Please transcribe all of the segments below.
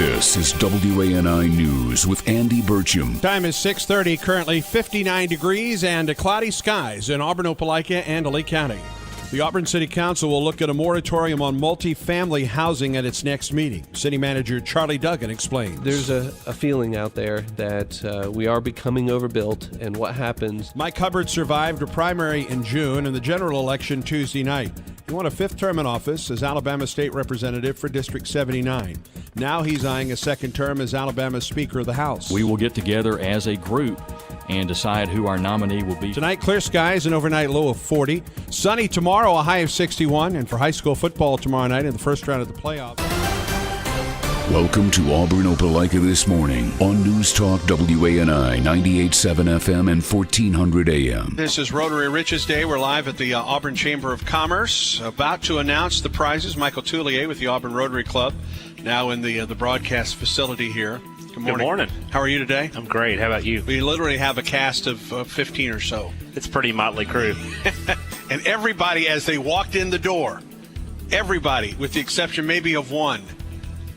This is WANI News with Andy Burcham. Time is 6:30, currently 59 degrees and cloudy skies in Auburn, Opelika, and Lee County. The Auburn City Council will look at a moratorium on multifamily housing at its next meeting. City Manager Charlie Duggan explains. There's a feeling out there that we are becoming overbuilt, and what happens... Mike Hubbard survived a primary in June and the general election Tuesday night. He won a fifth term in office as Alabama State Representative for District 79. Now he's eyeing a second term as Alabama's Speaker of the House. We will get together as a group and decide who our nominee will be. Tonight, clear skies, an overnight low of 40. Sunny tomorrow, a high of 61. And for high school football tomorrow night in the first round of the playoffs. Welcome to Auburn, Opelika This Morning on News Talk WANI 98.7 FM and 1400 AM. This is Rotary Riches Day. We're live at the Auburn Chamber of Commerce, about to announce the prizes. Michael Toulier with the Auburn Rotary Club, now in the broadcast facility here. Good morning. Good morning. How are you today? I'm great. How about you? We literally have a cast of 15 or so. It's a pretty motley crew. And everybody, as they walked in the door, everybody, with the exception maybe of one,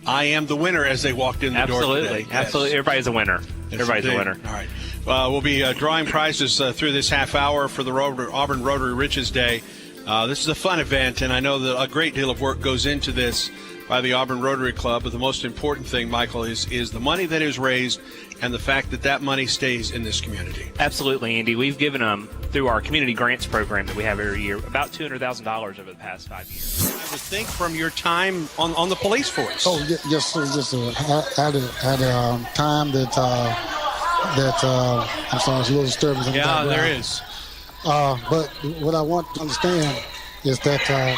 I am the winner as they walked in the door today. Absolutely. Everybody's a winner. Yes, Everybody's indeed. a winner. All right. We'll be drawing prizes through this half hour for the Auburn Rotary Riches Day. This is a fun event, and I know that a great deal of work goes into this by the Auburn Rotary Club. But the most important thing, Michael, is the money that is raised and the fact that that money stays in this community. Absolutely, Andy. We've given them, through our community grants program that we have every year, about $200,000 over the past 5 years. I would think from your time on the police force. Oh, yes, sir. Yes, sir. I had a time that I'm sorry, there's a little disturbance in the background. Yeah, there is. But what I want to understand is that...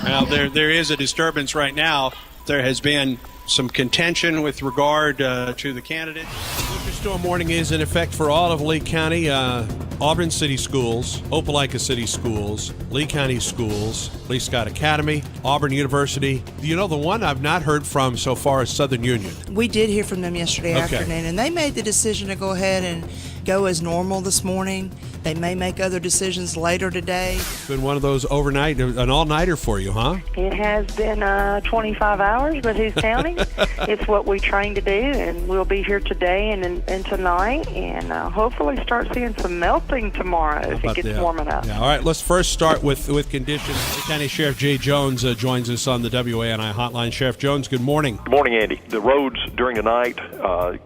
Well, there is a disturbance right now. There has been some contention with regard to the candidate. Superstorm warning is in effect for all of Lee County, Auburn City Schools, Opelika City Schools, Lee County Schools, Lee Scott Academy, Auburn University. You know, the one I've not heard from so far is Southern Union. We did hear from them yesterday afternoon, and they made the decision to go ahead and go as normal this morning. They may make other decisions later today. It's been one of those overnight, an all-nighter for you, huh? It has been 25 hours, but who's counting? It's what we train to do, and we'll be here today and tonight, and hopefully start seeing some melting tomorrow if it gets warm enough. Yeah, all right, let's first start with conditions. Lee County Sheriff Jay Jones joins us on the WANI hotline. Sheriff Jones, good morning. Good morning, Andy. The roads during the night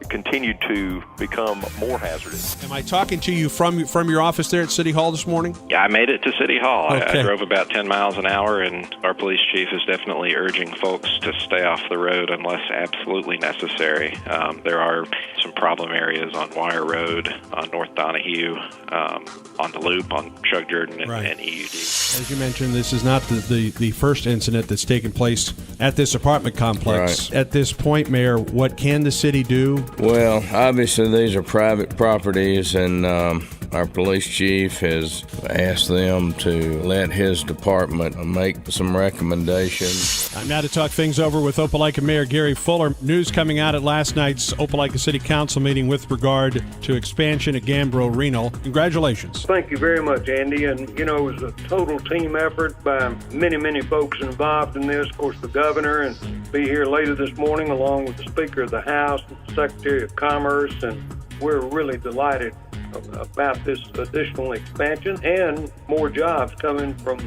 continued to become more hazardous. Am I talking to you from your office there at City Hall this morning? Yeah, I made it to City Hall. Okay. I drove about 10 miles an hour, and our police chief is definitely urging folks to stay off the road unless absolutely necessary. There are some problem areas on Wire Road, on North Donahue, on the Loop, on Chuck Jordan, and EUD. As you mentioned, this is not the first incident that's taken place at this apartment complex. Right. At this point, Mayor, what can the city do? Well, obviously these are private properties, and our police chief has asked them to let his department make some recommendations. Time now to talk things over with Opelika Mayor Gary Fuller. News coming out at last night's Opelika City Council meeting with regard to expansion at Gambro Renal. Congratulations. Thank you very much, Andy. And, you know, it was a total team effort by many, many folks involved in this. Of course, the governor, and be here later this morning along with the Speaker of the House, the Secretary of Commerce, and we're really delighted about this additional expansion and more jobs coming from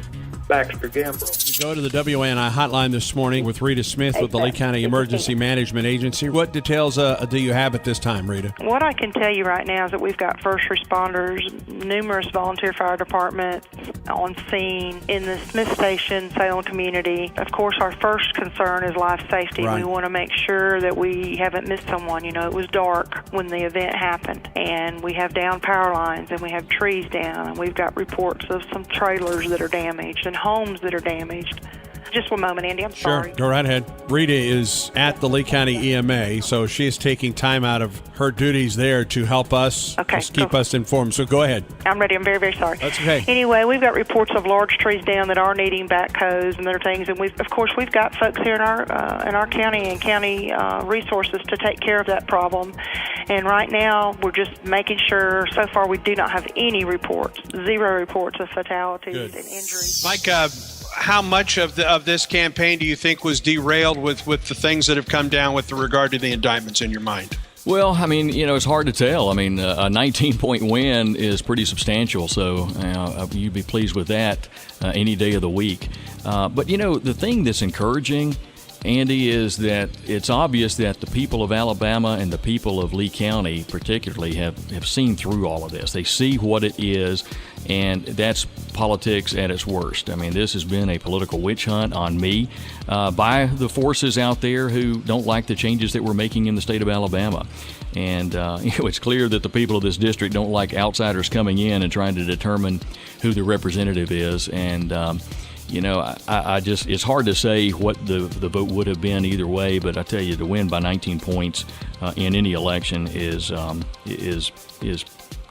Baxter Gambro. We go to the WANI hotline this morning with Rita Smith with the Lee County Emergency Management Agency. What details do you have at this time, Rita? What I can tell you right now is that we've got first responders, numerous volunteer fire departments on scene in the Smith Station, Salem community. Of course, our first concern is life safety. Right. We want to make sure that we haven't missed someone. You know, it was dark when the event happened, and we have down power lines, and we have trees down, and we've got reports of some trailers that are damaged and homes that are damaged. Just one moment, Andy. I'm sorry. Sure. Go right ahead. Rita is at the Lee County EMA, so she is taking time out of her duties there to help us, keep us informed. So go ahead. I'm ready. I'm very, very sorry. That's okay. Anyway, we've got reports of large trees down that are needing backhoes and other things, and we've got folks here in our county and county resources to take care of that problem. And right now, we're just making sure. So far, we do not have any reports, zero reports of fatalities and injuries. Mike, how much of this campaign do you think was derailed with the things that have come down with regard to the indictments in your mind? Well, I mean, it's hard to tell. I mean, a 19-point win is pretty substantial, so you'd be pleased with that any day of the week. But, the thing that's encouraging, Andy, is that it's obvious that the people of Alabama and the people of Lee County particularly have seen through all of this. They see what it is, and that's politics at its worst. I mean, this has been a political witch hunt on me by the forces out there who don't like the changes that we're making in the state of Alabama. And it's clear that the people of this district don't like outsiders coming in and trying to determine who the representative is. And I just, it's hard to say what the vote would have been either way, but I tell you, to win by 19 points in any election is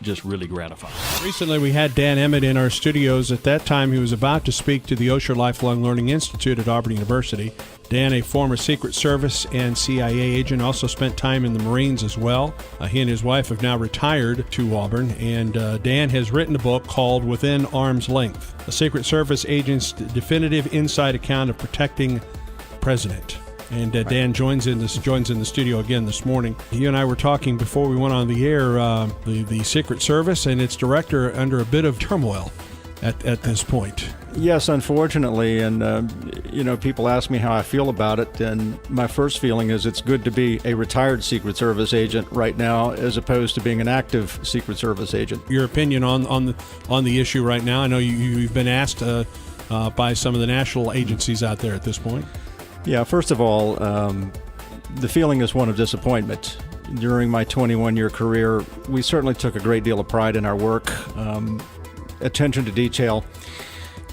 just really gratifying. Recently, we had Dan Emmett in our studios. At that time, he was about to speak to the Osher Lifelong Learning Institute at Auburn University. Dan, a former Secret Service and CIA agent, also spent time in the Marines as well. He and his wife have now retired to Auburn, and Dan has written a book called Within Arm's Length, a Secret Service agent's definitive inside account of protecting the president. And Dan joins in the studio again this morning. You and I were talking before we went on the air. The Secret Service and its director under a bit of turmoil at this point. Yes, unfortunately, and people ask me how I feel about it, and my first feeling is it's good to be a retired Secret Service agent right now, as opposed to being an active Secret Service agent. Your opinion on the issue right now? I know you've been asked by some of the national agencies out there at this point. Yeah, first of all, the feeling is one of disappointment. During my 21-year career, we certainly took a great deal of pride in our work, attention to detail,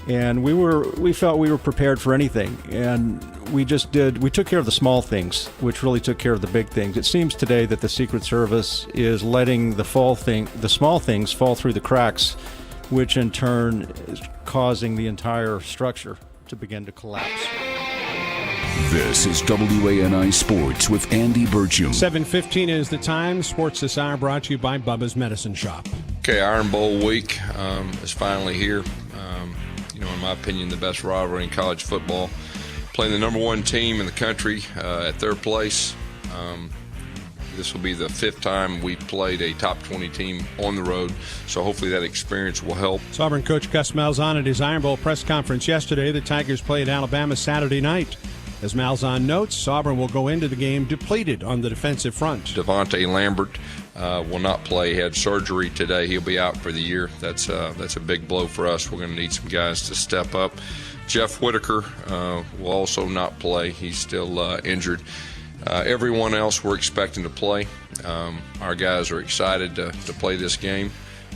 and we felt we were prepared for anything. And we took care of the small things, which really took care of the big things. It seems today that the Secret Service is letting the small things fall through the cracks, which in turn is causing the entire structure to begin to collapse. This is WANI Sports with Andy Burcham. 7:15 is the time. Sports this hour brought to you by Bubba's Medicine Shop. Okay, Iron Bowl week is finally here. In my opinion, the best rivalry in college football. Playing the number one team in the country at their place. This will be the fifth time we played a top 20 team on the road, so hopefully that experience will help. Auburn coach Gus Malzahn at his Iron Bowl press conference yesterday. The Tigers played Alabama Saturday night. As Malzahn notes, Auburn will go into the game depleted on the defensive front. Devontae Lambert will not play. He had surgery today. He'll be out for the year. That's a big blow for us. We're going to need some guys to step up. Jeff Whitaker will also not play. He's still injured. Everyone else we're expecting to play. Our guys are excited to play this game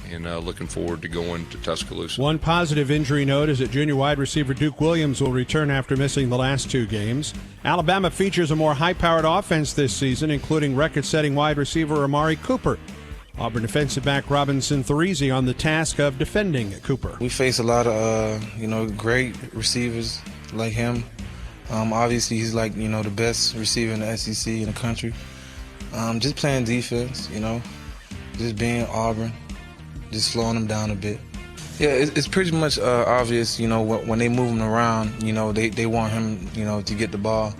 and looking forward to going to Tuscaloosa. One positive injury note is that junior wide receiver Duke Williams will return after missing the last two games. Alabama features a more high-powered offense this season, including record-setting wide receiver Amari Cooper. Auburn defensive back Robinson Thorese on the task of defending Cooper. We face a lot of great receivers like him. Obviously, he's the best receiver in the SEC in the country. Just playing defense, just being Auburn. Just slowing them down a bit. Yeah, it's pretty much obvious, when they move him around, they want him, to get the ball.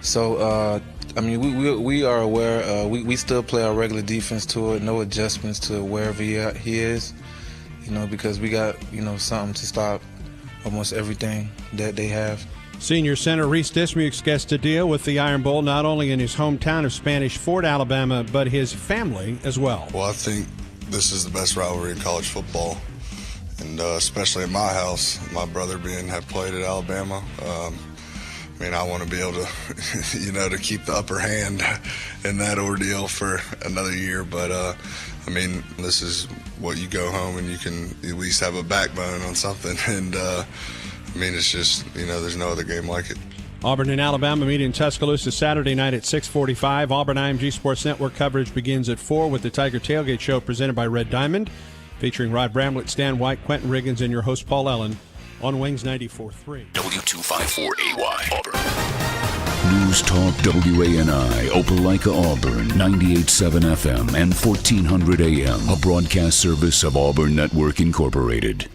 So, we are aware. We still play our regular defense to it, no adjustments to wherever he is, because we got, something to stop almost everything that they have. Senior center Reese Dismukes gets to deal with the Iron Bowl not only in his hometown of Spanish Fort, Alabama, but his family as well. Well, I think this is the best rivalry in college football, and especially in my house, my brother had played at Alabama. I want to be able to, to keep the upper hand in that ordeal for another year. But, this is what you go home and you can at least have a backbone on something. And, it's just, there's no other game like it. Auburn and Alabama meet in Tuscaloosa Saturday night at 6:45. Auburn IMG Sports Network coverage begins at 4 with the Tiger Tailgate Show presented by Red Diamond, featuring Rod Bramlett, Stan White, Quentin Riggins, and your host Paul Ellen on Wings 94.3. W254AY Auburn. News Talk WANI, Opelika, Auburn, 98.7 FM and 1400 AM, a broadcast service of Auburn Network Incorporated.